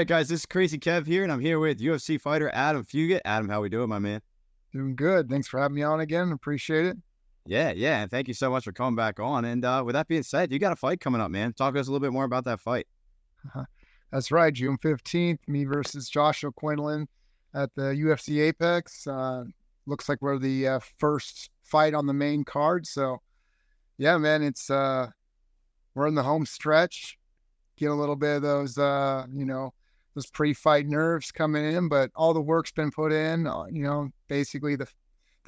right, guys, this is Crazy Kev here, and I'm here with UFC fighter Adam Fugitt. Adam, how we doing, my man? Doing good. Thanks for having me on again. Appreciate it. Yeah, and thank you so much for coming back on. And with that being said, you got a fight coming up, man. Talk to us a little bit more about that fight. Uh-huh. That's right. June 15th, me versus Joshua Quinlan at the UFC Apex. Looks like we're the first fight on the main card. So, yeah, man, we're in the home stretch. Get a little bit of those pre-fight nerves coming in, but all the work's been put in. Basically the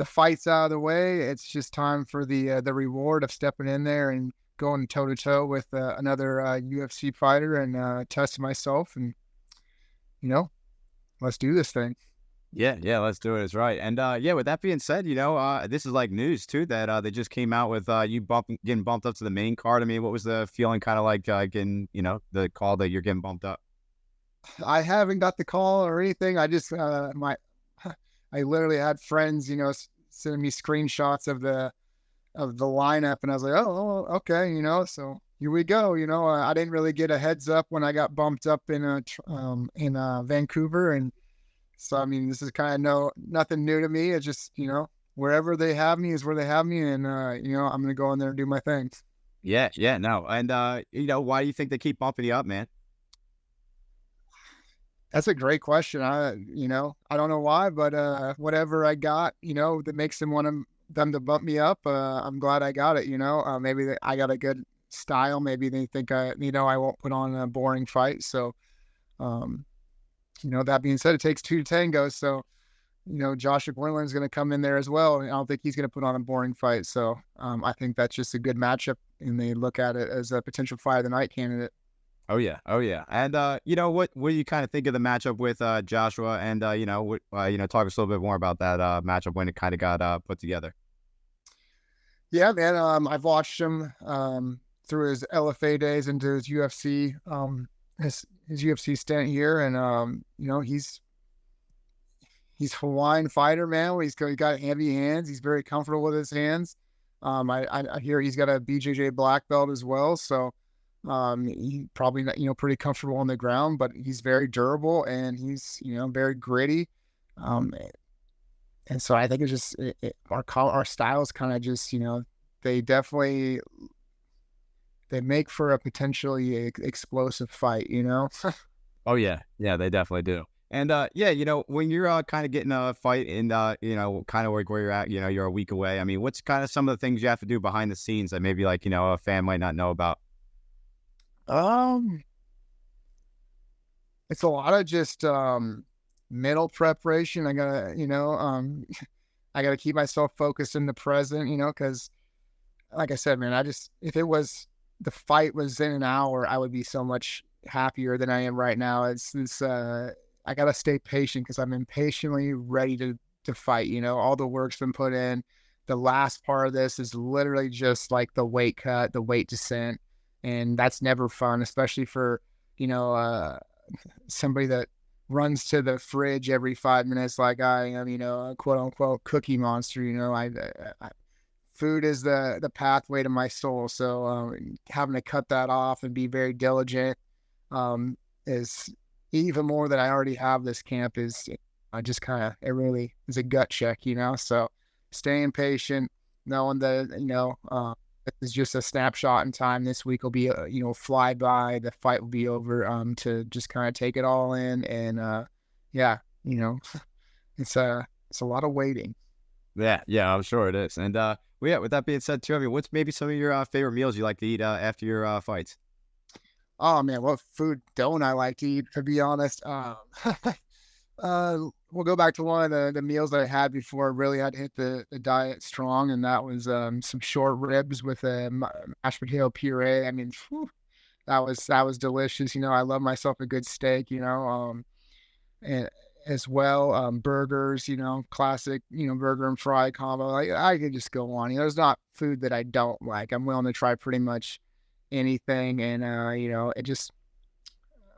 fight's out of the way. It's just time for the reward of stepping in there and going toe to toe with another UFC fighter and testing myself. And you know, let's do this thing. Yeah, let's do it. It's right. And yeah, with that being said, this is like news too that they just came out with getting bumped up to the main card. I mean, what was the feeling kind of like getting the call that you're getting bumped up? I haven't got the call or anything. I just I literally had friends, sending me screenshots of the lineup, and I was like, okay, so here we go. I didn't really get a heads up when I got bumped up in Vancouver, and so I mean, this is kind of nothing new to me. It's just wherever they have me is where they have me, and I'm gonna go in there and do my thing. Yeah, no. And why do you think they keep bumping you up, man? That's a great question. I don't know why, but whatever I got, that makes them to bump me up. I'm glad I got it. Maybe I got a good style. Maybe they think I won't put on a boring fight. So, um, that being said, it takes two to tango. So, Joshua Quinlan's going to come in there as well. And I don't think he's going to put on a boring fight. So, I think that's just a good matchup, and they look at it as a potential fight of the night candidate. Oh yeah. And what do you kind of think of the matchup with Joshua? And talk us a little bit more about that matchup when it kind of got put together. Yeah, man. I've watched him through his LFA days into his UFC his UFC stint here, and he's Hawaiian fighter, man. He got heavy hands. He's very comfortable with his hands. I hear he's got a BJJ black belt as well, so he probably not, pretty comfortable on the ground, but he's very durable and he's very gritty. Um, and so I think it's just our styles kind of just they definitely they make for a potentially explosive fight. Oh yeah, they definitely do. And yeah, when you're kind of getting a fight and kind of where you're at, you're a week away. I mean, what's kind of some of the things you have to do behind the scenes that maybe like a fan might not know about? Um, it's a lot of just mental preparation. I gotta, I gotta keep myself focused in the present, because like I said, man, if the fight was in an hour, I would be so much happier than I am right now. I gotta stay patient because I'm impatiently ready to fight. All the work's been put in. The last part of this is literally just like the weight cut, the weight descent, and that's never fun, especially for you know uh, somebody that runs to the fridge every 5 minutes like I am. A quote unquote cookie monster. Food is the pathway to my soul. So having to cut that off and be very diligent is even more than I already have this camp is I just kind of, it really is a gut check, so staying patient, knowing that, it's just a snapshot in time. This week will be, fly by, the fight will be over, to just kind of take it all in. And, yeah, it's a lot of waiting. Yeah, I'm sure it is. And well, yeah, with that being said too, I mean, what's maybe some of your favorite meals you like to eat after your fights? Oh man, what food don't I like to eat? To be honest, we'll go back to one of the meals that I had before I really had to hit the diet strong, and that was some short ribs with a mashed potato puree. I mean, phew, that was delicious. I love myself a good steak. And as well, burgers. Classic. Burger and fry combo. Like I could just go on. There's not food that I don't like. I'm willing to try pretty much anything, and it just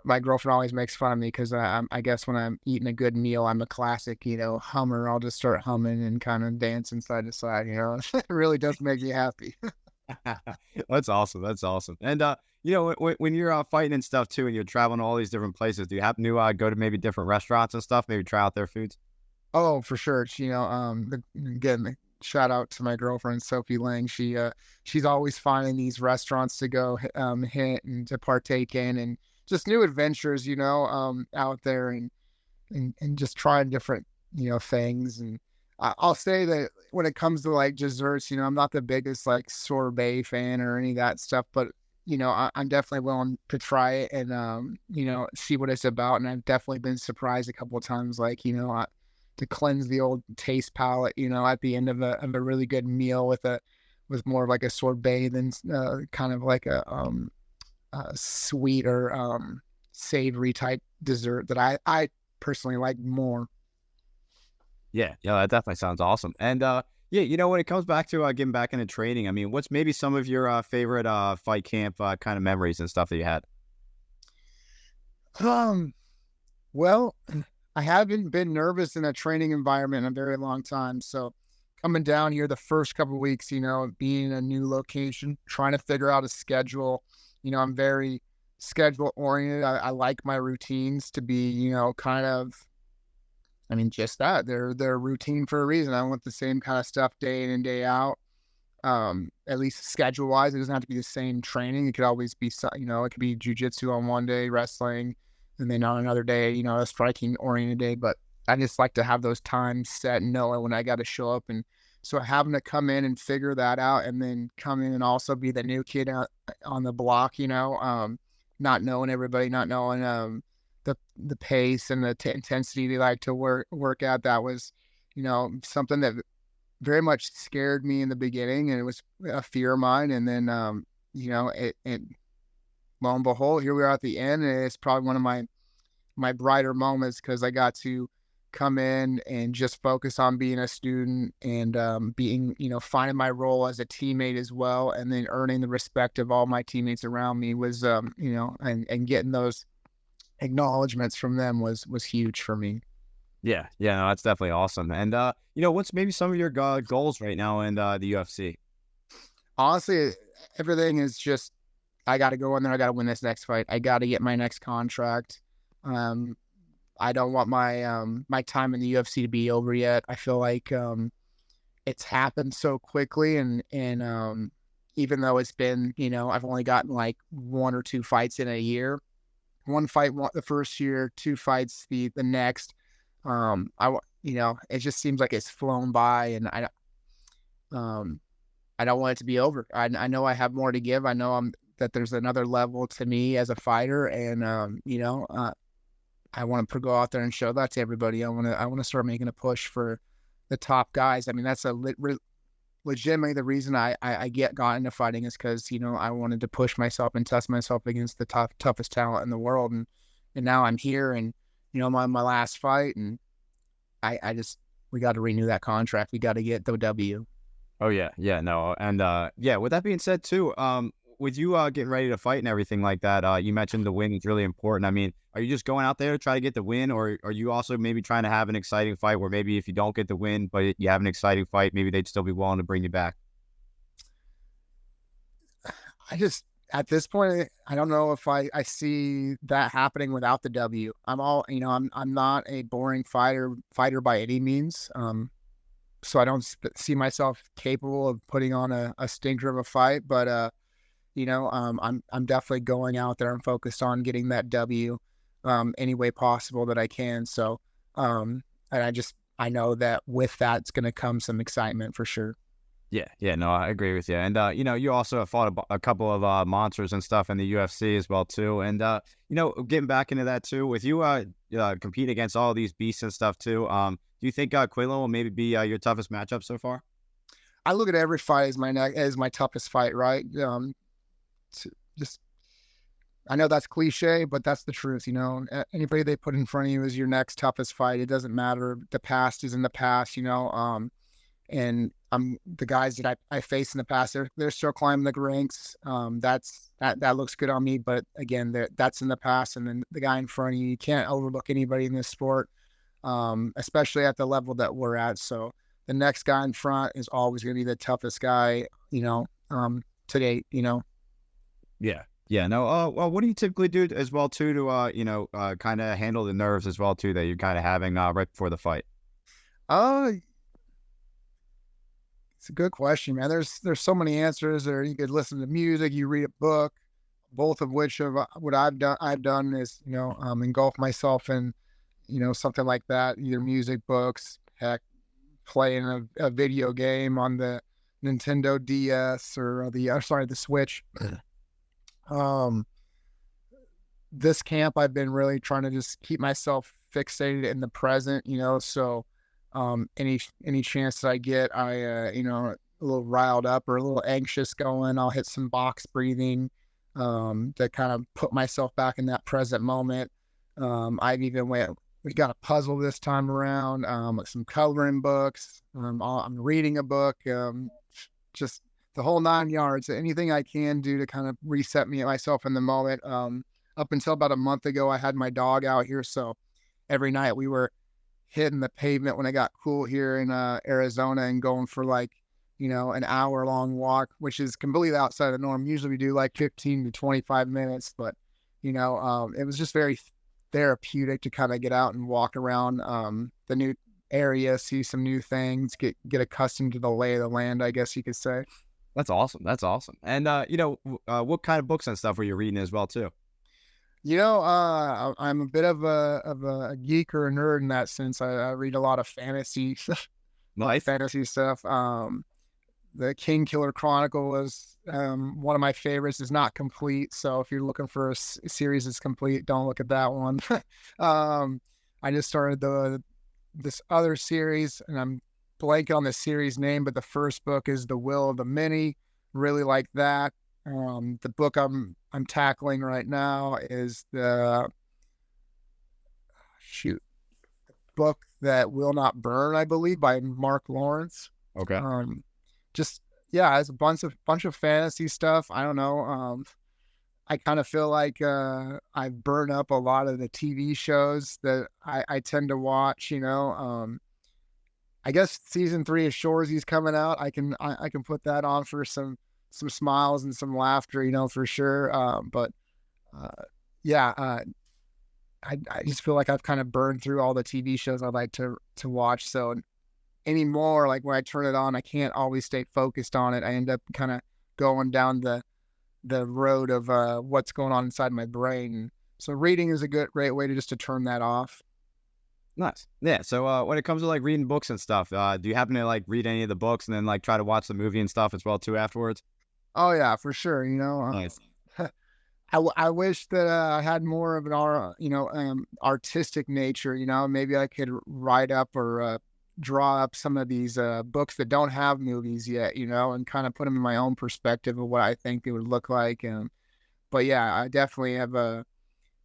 my girlfriend always makes fun of me because I guess when I'm eating a good meal, I'm a classic, hummer. I'll just start humming and kind of dancing side to side. It really does make me happy. That's awesome. That's awesome. And when you're fighting and stuff too, and you're traveling to all these different places, do you happen to go to maybe different restaurants and stuff? Maybe try out their foods. Oh, for sure. Again, shout out to my girlfriend Sophie Lang. She's always finding these restaurants to go hit and to partake in, and just new adventures, out there, and just trying different things. And I'll say that when it comes to like desserts, I'm not the biggest like sorbet fan or any of that stuff, but I'm definitely willing to try it and see what it's about. And I've definitely been surprised a couple of times, like to cleanse the old taste palate, at the end of a really good meal with more of like a sorbet than kind of like a sweet or savory type dessert that I personally like more. Yeah, yeah, that definitely sounds awesome. And yeah, when it comes back to getting back into training, I mean, what's maybe some of your favorite fight camp kind of memories and stuff that you had? Um, well, I haven't been nervous in a training environment in a very long time. So coming down here the first couple of weeks, being in a new location, trying to figure out a schedule. I'm very schedule oriented. I like my routines to be, kind of, I mean, just that they're routine for a reason. I want the same kind of stuff day in and day out. At least schedule wise, it doesn't have to be the same training. It could always be, it could be jujitsu on one day, wrestling, and then on another day, a striking oriented day. But I just like to have those times set and know when I got to show up. And so having to come in and figure that out, and then come in and also be the new kid on the block, not knowing everybody, not knowing the pace and the intensity they like to work at. That was, something that very much scared me in the beginning, and it was a fear of mine. And then, it lo and behold, here we are at the end, and it's probably one of my brighter moments because I got to come in and just focus on being a student and being, finding my role as a teammate as well, and then earning the respect of all my teammates around me was, and getting those acknowledgments from them was huge for me. Yeah, yeah, no, that's definitely awesome. And what's maybe some of your goals right now in the UFC? Honestly, everything is just I got to go in there. I got to win this next fight. I got to get my next contract. Um, I don't want my time in the UFC to be over yet. I feel like it's happened so quickly, and even though it's been I've only gotten like one or two fights in a year. One fight the first year, two fights the next. It just seems like it's flown by, and um I don't want it to be over. I know I have more to give. I know that there's another level to me as a fighter, and I want to go out there and show that to everybody. I want to start making a push for the top guys. I mean, that's legitimately the reason I got into fighting is because I wanted to push myself and test myself against the toughest talent in the world, and now I'm here, and I'm on my last fight, and I just we got to renew that contract. We got to get the W. Oh yeah, yeah, no, and yeah. With that being said, too, with you getting ready to fight and everything like that, you mentioned the win is really important. I mean, are you just going out there to try to get the win, or are you also maybe trying to have an exciting fight where maybe if you don't get the win, but you have an exciting fight, maybe they'd still be willing to bring you back? I just at this point, I don't know if I see that happening without the W. I'm not a boring fighter by any means. So I don't see myself capable of putting on a stinker of a fight, but I'm definitely going out there and focused on getting that W, any way possible that I can. So, and I know that with that, it's going to come some excitement for sure. Yeah, yeah, no, I agree with you. And you also have fought a couple of monsters and stuff in the UFC as well too. And getting back into that too, with you competing against all these beasts and stuff too. Do you think Quinlan will maybe be your toughest matchup so far? I look at every fight as my toughest fight, right? Just I know that's cliche, but that's the truth. Anybody they put in front of you is your next toughest fight. It doesn't matter. The past is in the past. And the guys that I faced in the past, they're still climbing the ranks. That looks good on me, but again, that's in the past. And then the guy in front of you can't overlook anybody in this sport, especially at the level that we're at. So the next guy in front is always going to be the toughest guy. to date, you know. Yeah. Yeah. No. Well, what do you typically do as well too to kind of handle the nerves as well too that you're kind of having right before the fight? Uh, it's a good question, man. There's so many answers. Or you could listen to music, you read a book, both of which of what I've done is, engulf myself in, something like that, either music, books, heck, playing a video game on the Nintendo DS or the Switch. Um, this camp, I've been really trying to just keep myself fixated in the present, so any chance that I get, a little riled up or a little anxious going, I'll hit some box breathing to kind of put myself back in that present moment. I've even we got a puzzle this time around, some coloring books. I'm reading a book, just the whole 9 yards. Anything I can do to kind of reset myself in the moment. Up until about a month ago, I had my dog out here, so every night we were hitting the pavement when it got cool here in Arizona and going for like, an hour long walk, which is completely outside of the norm. Usually we do like 15 to 25 minutes, but it was just very therapeutic to kind of get out and walk around the new area, see some new things, get accustomed to the lay of the land, I guess you could say. That's awesome. That's awesome. And what kind of books and stuff were you reading as well too? I'm a bit of a geek or a nerd in that sense. I read a lot of fantasy, Nice. fantasy stuff. The King Killer Chronicle is one of my favorites. It's not complete, so if you're looking for a series that's complete, don't look at that one. I just started this other series, and I'm blanking on the series name, but the first book is The Will of the Many. Really like that. The book I'm tackling right now is the book that will not burn, I believe, by Mark Lawrence. Okay. Just yeah, it's a bunch of fantasy stuff. I don't know. I kind of feel like I've burned up a lot of the TV shows that I tend to watch. I guess season 3 of Shoresy's coming out. I can put that on for some smiles and some laughter, for sure. But yeah, I just feel like I've kind of burned through all the TV shows I like to watch. So anymore, like when I turn it on, I can't always stay focused on it. I end up kind of going down the road of what's going on inside my brain. So reading is a great way to just to turn that off. Nice. Yeah. So when it comes to like reading books and stuff, do you happen to like read any of the books and then like try to watch the movie and stuff as well too afterwards? Oh yeah, for sure. Nice. I wish that I had more of an artistic nature. Maybe I could write up or draw up some of these books that don't have movies yet. And kind of put them in my own perspective of what I think it would look like. But yeah, I definitely have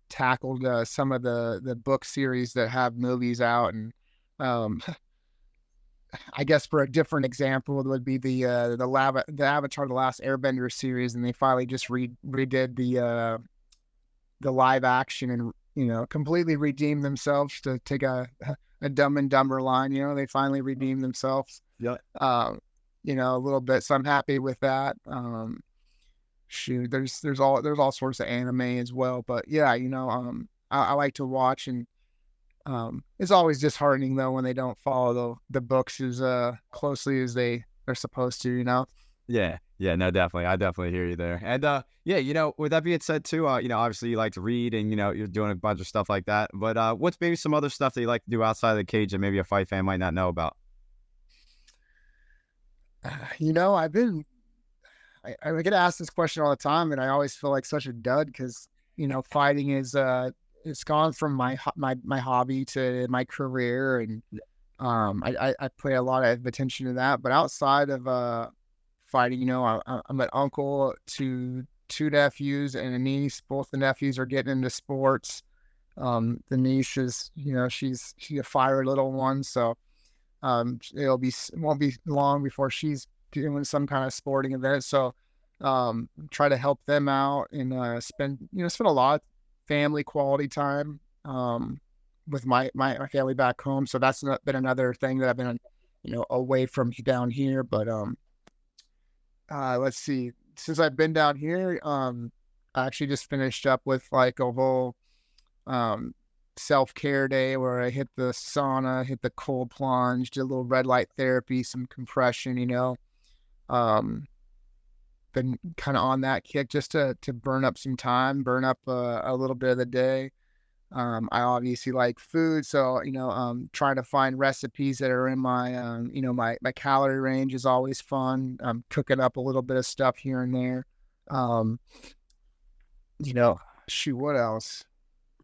tackled some of the book series that have movies out, and um, I guess for a different example, it would be the Avatar: The Last Airbender series, and they finally just redid the live action and completely redeemed themselves, to take a Dumb and Dumber line. They finally redeemed themselves. Yeah. A little bit. So I'm happy with that. Shoot, there's all sorts of anime as well, but yeah, I like to watch, and it's always disheartening though when they don't follow the books as closely as they're supposed to. Yeah. Yeah. No, definitely. I definitely hear you there. And yeah, with that being said too, obviously you like to read and you're doing a bunch of stuff like that. But what's maybe some other stuff that you like to do outside of the cage that maybe a fight fan might not know about? I've been I get asked this question all the time, and I always feel like such a dud because fighting is it's gone from my hobby to my career, and I pay a lot of attention to that. But outside of fighting, I'm an uncle to two nephews and a niece. Both the nephews are getting into sports. The niece is, she's a fiery little one, so won't be long before she's doing some kind of sporting event. So try to help them out and spend a lot of family quality time with my family back home. So that's been another thing that I've been away from down here. But let's see, since I've been down here, I actually just finished up with like a whole um, self care day where I hit the sauna, hit the cold plunge, did a little red light therapy, some compression, Um, been kind of on that kick just to burn up some time, burn up a little bit of the day. I obviously like food, so trying to find recipes that are in my my calorie range is always fun. Cooking up a little bit of stuff here and there. Um, you know, Shoot, what else?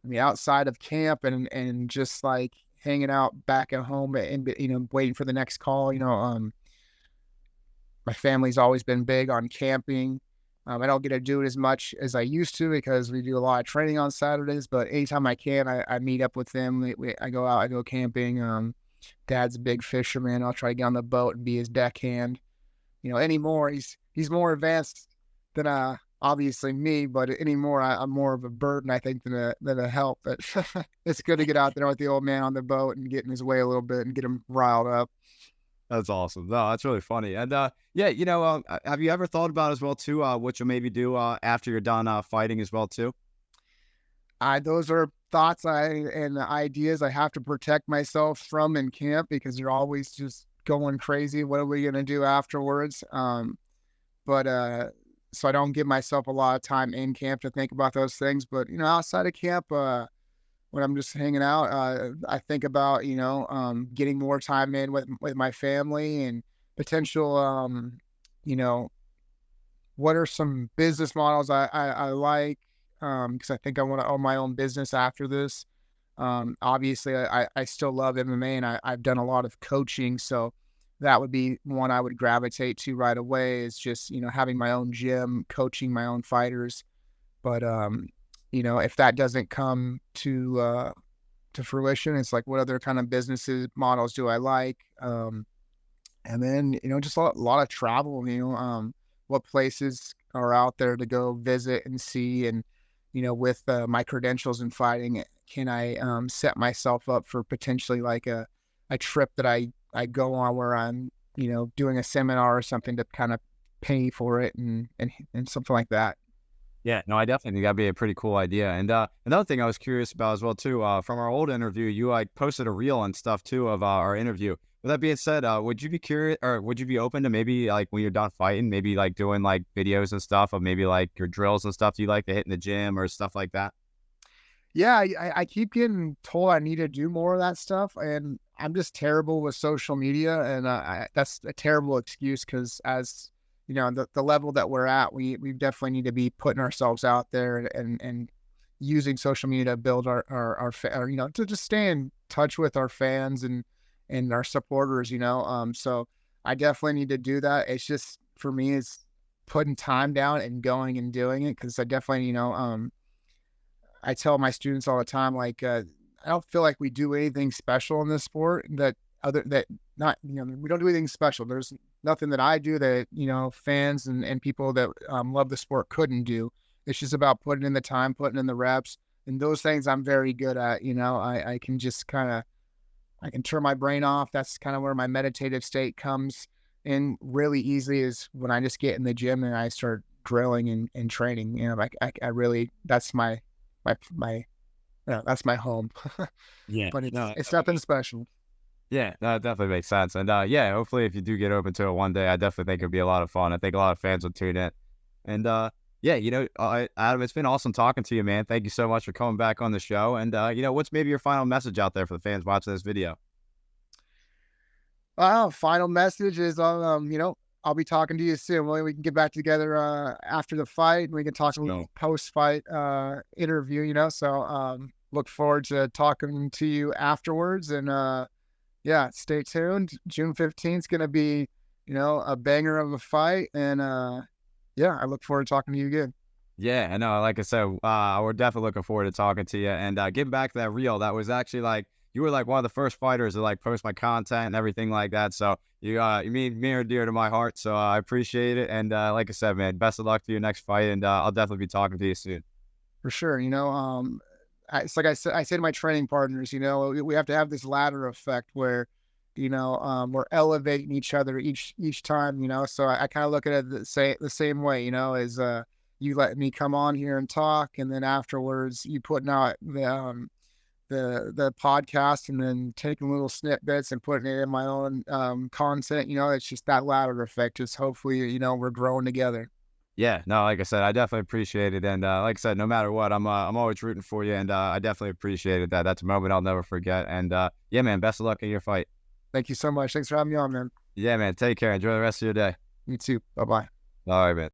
I mean, outside of camp and just like hanging out back at home and waiting for the next call. My family's always been big on camping. I don't get to do it as much as I used to because we do a lot of training on Saturdays. But anytime I can, I meet up with them. I go out, I go camping. Dad's a big fisherman. I'll try to get on the boat and be his deckhand. Anymore he's more advanced than obviously me, but anymore I'm more of a burden I think than a help. But it's good to get out there with the old man on the boat and get in his way a little bit and get him riled up. That's awesome. No, that's really funny. And yeah, have you ever thought about as well too, what you'll maybe do after you're done fighting as well too? I Those are thoughts and ideas I have to protect myself from in camp because they're always just going crazy. What are we gonna do afterwards? But So I don't give myself a lot of time in camp to think about those things. But outside of camp, when I'm just hanging out, I think about getting more time in with my family and potential. You know, what are some business models I like? Because I think I want to own my own business after this. Obviously, I still love MMA and I've done a lot of coaching, so that would be one I would gravitate to right away. Is just having my own gym, coaching my own fighters. But if that doesn't come to fruition, it's like what other kind of businesses models do I like? And then just a lot of travel. What places are out there to go visit and see, and with my credentials in fighting, can I set myself up for potentially like a trip that I go on where I'm doing a seminar or something to kind of pay for it and something like that. Yeah, no, I definitely think that'd be a pretty cool idea. And another thing I was curious about as well too, from our old interview, you like posted a reel and stuff too of our interview. With that being said, would you be curious or would you be open to maybe like when you're done fighting, maybe like doing like videos and stuff of maybe like your drills and stuff you like to hit in the gym or stuff like that? Yeah, I keep getting told I need to do more of that stuff, and I'm just terrible with social media, and that's a terrible excuse because as the level that we're at, we definitely need to be putting ourselves out there and using social media to build to just stay in touch with our fans and our supporters. So I definitely need to do that. It's just for me, it's putting time down and going and doing it because I definitely I tell my students all the time, like, I don't feel like we do anything special in this sport that not, we don't do anything special. There's nothing that I do that, fans and people that love the sport couldn't do. It's just about putting in the time, putting in the reps, and those things I'm very good at. I can just I can turn my brain off. That's kind of where my meditative state comes in really easily is when I just get in the gym and I start drilling and training. I really, that's my home. Yeah. But No, it's nothing special. yeah, that definitely makes sense. And yeah, hopefully if you do get open to it one day, I definitely think it'd be a lot of fun. I think a lot of fans would tune in. And yeah, Adam, it's been awesome talking to you, man. Thank you so much for coming back on the show. And what's maybe your final message out there for the fans watching this video? Final message is, I'll be talking to you soon. We can get back together after the fight and we can talk a So, little post-fight interview, So look forward to talking to you afterwards. And yeah, stay tuned. June 15th is going to be, a banger of a fight. And yeah, I look forward to talking to you again. yeah, I know. Like I said, we're definitely looking forward to talking to you and getting back to that reel. That was actually like you were like one of the first fighters to like post my content and everything like that. So you mean near and dear to my heart. So I appreciate it. And like I said, man, best of luck to your next fight. And I'll definitely be talking to you soon. For sure. It's like I said to my training partners, we have to have this ladder effect where, we're elevating each other each time, so I kind of look at it the same way, as you let me come on here and talk, and then afterwards you putting out the podcast, and then taking little snippets and putting it in my own content. It's just that ladder effect. Just hopefully, we're growing together. Yeah, no, like I said, I definitely appreciate it, and like I said, no matter what, I'm always rooting for you, and I definitely appreciated that. That's a moment I'll never forget. And yeah, man, best of luck in your fight. Thank you so much. Thanks for having me on, man. Yeah, man, take care. Enjoy the rest of your day. You too. Bye bye. All right, man.